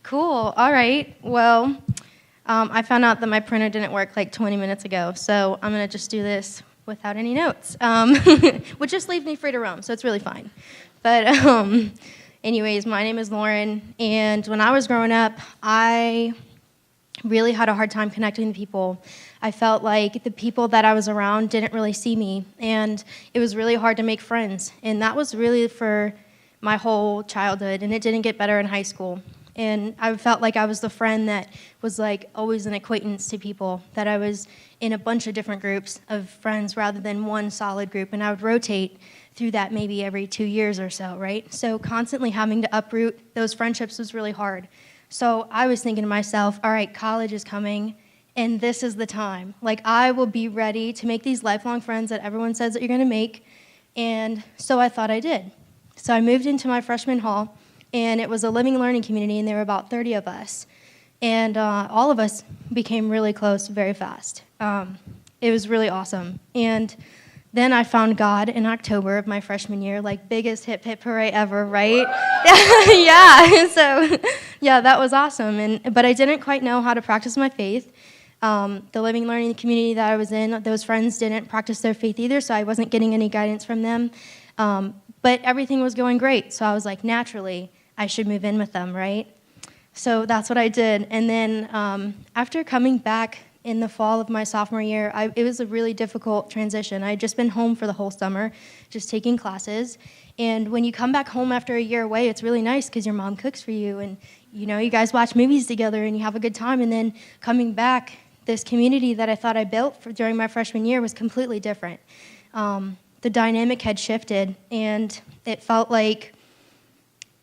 Cool. All right. Well, I found out that my printer didn't work like 20 minutes ago, so I'm going to just do this without any notes, which just leaves me free to roam, so it's really fine. But anyways, my name is Lauren, and when I was growing up, I really had a hard time connecting with people. I felt like the people that I was around didn't really see me, and it was really hard to make friends. And that was really for my whole childhood, and it didn't get better in high school. And I felt like I was the friend that was like always an acquaintance to people, that I was in a bunch of different groups of friends rather than one solid group, and I would rotate through that maybe every 2 years or so, right? So constantly having to uproot those friendships was really hard. So I was thinking to myself, all right, college is coming, and this is the time. Like, I will be ready to make these lifelong friends that everyone says that you're going to make, and so I thought I did. So I moved into my freshman hall, and it was a living learning community, and there were about 30 of us. And all of us became really close very fast. It was really awesome. And then I found God in October of my freshman year, like biggest hip hip hooray ever, right? Yeah, so yeah, that was awesome. But I didn't quite know how to practice my faith. The living learning community that I was in, those friends didn't practice their faith either, so I wasn't getting any guidance from them. But everything was going great, so I was like, naturally, I should move in with them, right? So that's what I did. And then after coming back in the fall of my sophomore year, it was a really difficult transition. I had just been home for the whole summer, just taking classes. And when you come back home after a year away, it's really nice because your mom cooks for you, and you guys watch movies together and you have a good time. And then coming back, this community that I thought I built during my freshman year was completely different. The dynamic had shifted, and it felt like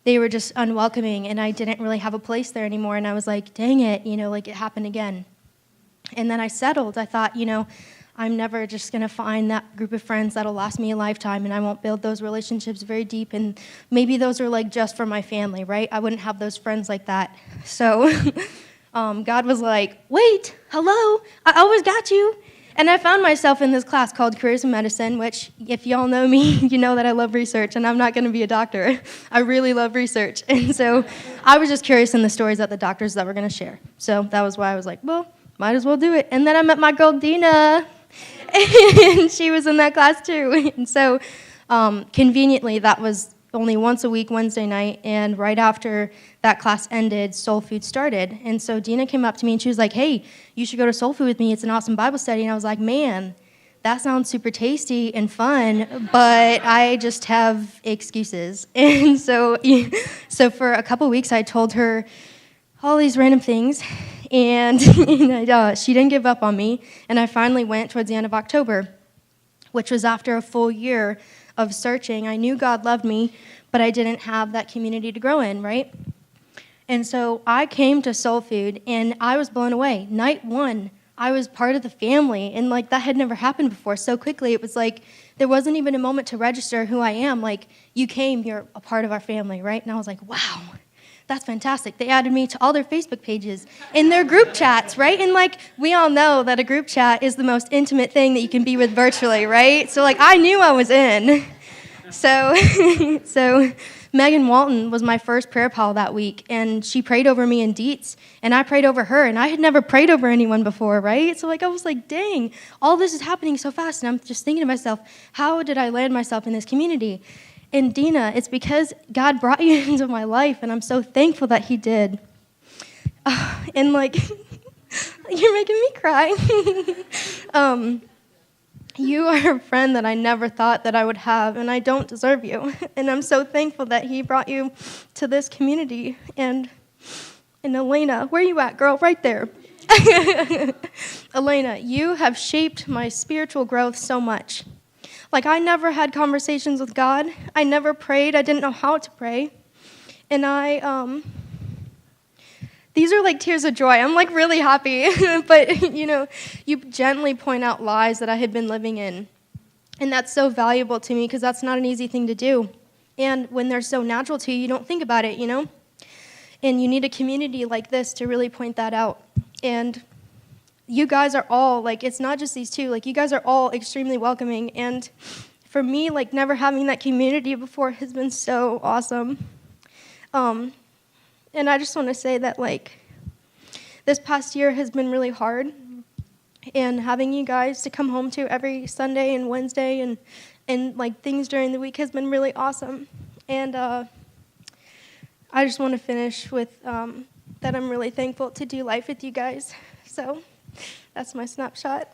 they were just unwelcoming, and I didn't really have a place there anymore. And I was like, dang it, like it happened again. And then I settled. I thought, I'm never just going to find that group of friends that'll last me a lifetime, and I won't build those relationships very deep. And maybe those are like just for my family, right? I wouldn't have those friends like that. So God was like, wait, hello, I always got you. And I found myself in this class called Careers in Medicine, which, if y'all know me, you know that I love research, and I'm not going to be a doctor. I really love research. And so I was just curious in the stories that the doctors that were going to share. So that was why I was like, well, might as well do it. And then I met my girl, Dina, and she was in that class too. And so conveniently, that was only once a week, Wednesday night, and right after that class ended, Soul Food started. And so Dina came up to me and she was like, hey, you should go to Soul Food with me. It's an awesome Bible study. And I was like, man, that sounds super tasty and fun, but I just have excuses. And so for a couple weeks, I told her all these random things, and she didn't give up on me. And I finally went towards the end of October, which was after a full year of searching. I knew God loved me, but I didn't have that community to grow in, right? And so I came to Soul Food, and I was blown away. Night one, I was part of the family, and like that had never happened before. So quickly, it was like there wasn't even a moment to register who I am. Like, you came, you're a part of our family, right? And I was like, wow, that's fantastic. They added me to all their Facebook pages and their group chats, right? And like, we all know that a group chat is the most intimate thing that you can be with virtually, right? So like, I knew I was in. So Megan Walton was my first prayer pal that week, and she prayed over me in Dietz, and I prayed over her, and I had never prayed over anyone before, right? So like, I was like, dang, all this is happening so fast, and I'm just thinking to myself, how did I land myself in this community? And Dina, it's because God brought you into my life, and I'm so thankful that he did. And like, you're making me cry. You are a friend that I never thought that I would have, and I don't deserve you. And I'm so thankful that he brought you to this community. And Elena, where are you at, girl? Right there. Elena, you have shaped my spiritual growth so much. Like, I never had conversations with God. I never prayed. I didn't know how to pray. And these are like tears of joy. I'm like really happy. But, you gently point out lies that I had been living in. And that's so valuable to me because that's not an easy thing to do. And when they're so natural to you, you don't think about it, And you need a community like this to really point that out. And you guys are all, like, it's not just these two, like, you guys are all extremely welcoming. And for me, like, never having that community before has been so awesome. And I just want to say that, like, this past year has been really hard, and having you guys to come home to every Sunday and Wednesday and like things during the week has been really awesome. And I just want to finish with that I'm really thankful to do life with you guys. So that's my snapshot.